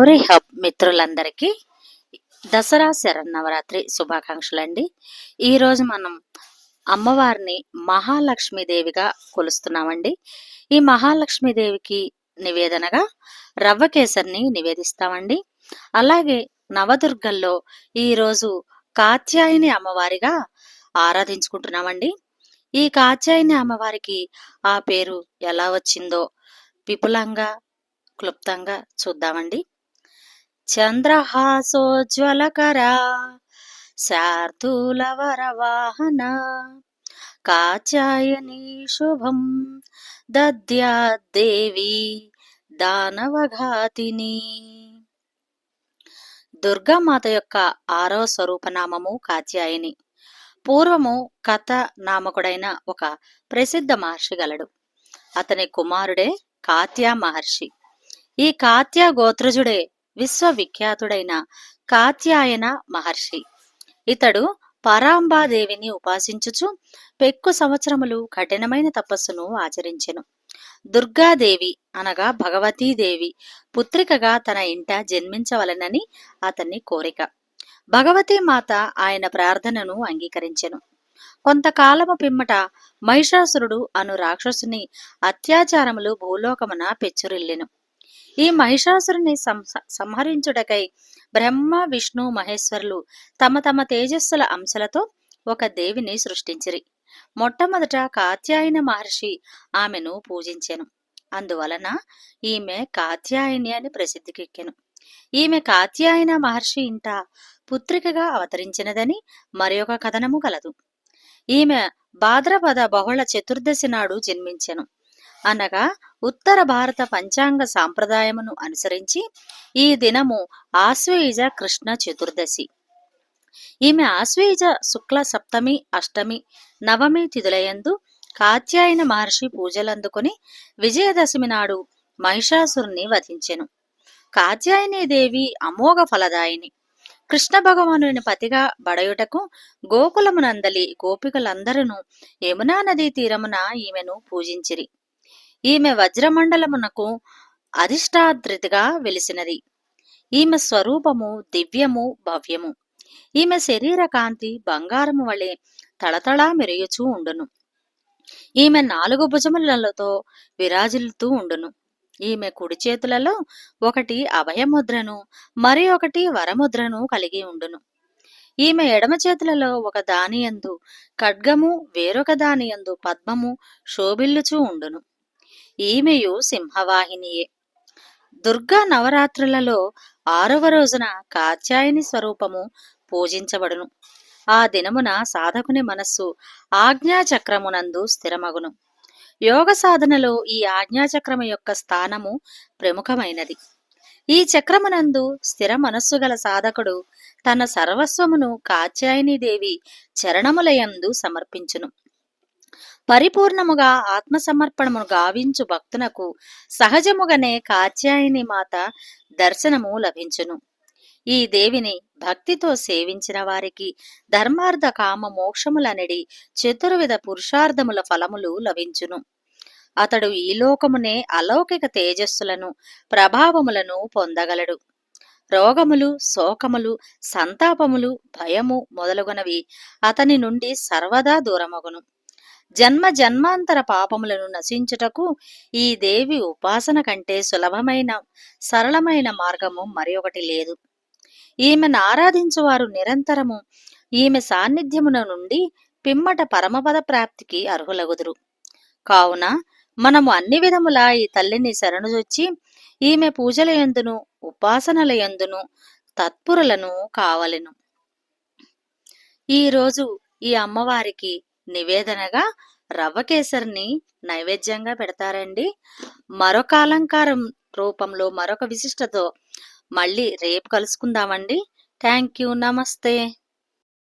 Memory hub మిత్రులందరికీ దసరా శరన్నవరాత్రి శుభాకాంక్షలండి. ఈరోజు మనం అమ్మవారిని మహాలక్ష్మీదేవిగా కొలుస్తున్నామండి. ఈ మహాలక్ష్మీదేవికి నివేదనగా రవ్వ కేసరిని నివేదిస్తామండి. అలాగే నవదుర్గల్లో ఈరోజు కాత్యాయని అమ్మవారిగా ఆరాధించుకుంటున్నామండి. ఈ కాత్యాయని అమ్మవారికి ఆ పేరు ఎలా వచ్చిందో విపులంగా క్లుప్తంగా చూద్దామండి. చంద్రహాసోజ్వలకరా శార్దూలవరవాహన కాచాయని శుభం దద్యాద్దేవి దానవఘాతిని. దుర్గామాత యొక్క 6వ స్వరూపనామము కాత్యాయని. పూర్వము కథ నామకుడైన ఒక ప్రసిద్ధ మహర్షి గలడు. అతని కుమారుడే కాత్యా మహర్షి. ఈ కాత్య గోత్రజుడే విశ్వవిఖ్యాతుడైన కాత్యాయన మహర్షి. ఇతడు పరాంబాదేవిని ఉపాసించుచు పెక్కు సంవత్సరములు కఠినమైన తపస్సును ఆచరించెను. దుర్గాదేవి అనగా భగవతీదేవి పుత్రికగా తన ఇంట జన్మించవలెనని అతని కోరిక. భగవతీ మాత ఆయన ప్రార్థనను అంగీకరించెను. కొంతకాలము పిమ్మట మహిషాసురుడు అను రాక్షసుని అత్యాచారములు భూలోకమున పెచ్చురిల్లెను. ఈ మహిషాసురుని సంహరించుటకై బ్రహ్మ విష్ణు మహేశ్వరులు తమ తమ తేజస్సుల అంశలతో ఒక దేవిని సృష్టించిరి. మొట్టమొదట కాత్యాయన మహర్షి ఆమెను పూజించెను. అందువలన ఈమె కాత్యాయని అని ప్రసిద్ధికెక్కెను. ఈమె కాత్యాయన మహర్షి ఇంట పుత్రికగా అవతరించినదని మరి ఒక కథనము కలదు. ఈమె భాద్రపద బహుళ చతుర్దశి నాడు జన్మించెను. అనగా ఉత్తర భారత పంచాంగ సాంప్రదాయమును అనుసరించి ఈ దినము ఆశ్వయుజ కృష్ణ చతుర్దశి. ఈమె ఆశ్వయుజ శుక్ల సప్తమి, అష్టమి, నవమి తిథులయందు కాత్యాయన మహర్షి పూజలందుకొని విజయదశమి నాడు మహిషాసురుని వధించెను. కాత్యాయని దేవి అమోఘ ఫలదాయిని. కృష్ణ భగవానుని పతిగా బడయుటకు గోకులమునందలి గోపికలందరూ యమునా నదీ తీరమున ఈమెను పూజించిరి. ఈమె వజ్రమండలమునకు అధిష్టాద్రిగా వెలిసినది. ఈమె స్వరూపము దివ్యము భవ్యము. ఈమె శరీర కాంతి బంగారము వలె తళతళా మెరియుచూ ఉండును. ఈమె 4 భుజములతో విరాజిల్లుతూ ఉండును. ఈమె కుడి చేతులలో ఒకటి అభయముద్రను మరి ఒకటి వరముద్రను కలిగి ఉండును. ఈమె ఎడమ చేతులలో ఒక దానియందు ఖడ్గము వేరొక దానియందు పద్మము శోభిల్లుచూ ఉండును. ఈమెయు సింహవాహినియే. దుర్గా నవరాత్రులలో 6వ రోజున కాత్యాయని స్వరూపము పూజించబడును. ఆ దినమున సాధకుని మనస్సు ఆజ్ఞాచక్రమునందు స్థిరమగును. యోగ సాధనలో ఈ ఆజ్ఞాచక్రము యొక్క స్థానము ప్రముఖమైనది. ఈ చక్రమునందు స్థిర మనస్సు గల సాధకుడు తన సర్వస్వమును కాత్యాయని దేవి చరణములయందు సమర్పించును. పరిపూర్ణముగా ఆత్మసమర్పణమును గావించు భక్తునకు సహజముగానే కాత్యాయని మాత దర్శనము లభించును. ఈ దేవిని భక్తితో సేవించిన వారికి ధర్మార్థ కామ మోక్షములనడి చతుర్విధ పురుషార్థముల ఫలములు లభించును. అతడు ఈ లోకమునే అలౌకిక తేజస్సులను ప్రభావములను పొందగలడు. రోగములు, శోకములు, సంతాపములు, భయము మొదలగునవి అతని నుండి సర్వదా దూరమగును. జన్మ జన్మాంతర పాపములను నశించుటకు ఈ దేవి ఉపాసన కంటే సులభమైన సరళమైన మార్గము మరి ఒకటి లేదు. ఈమెను ఆరాధించువారు నిరంతరము ఈమె సాన్నిధ్యమున నుండి పిమ్మట పరమపద ప్రాప్తికి అర్హులగుదురు. కావున మనము అన్ని విధములా ఈ తల్లిని శరణుజొచ్చి ఈమె పూజల యందును ఉపాసనల యందును తత్పురులను కావలెను. ఈరోజు ఈ అమ్మవారికి నివేదనగా రవ్వ కేసరిని నైవేద్యంగా పెడతారండి. మరొక అలంకారం రూపంలో మరొక విశిష్టతో మళ్ళీ రేపు కలుసుకుందామండి. Thank you. నమస్తే.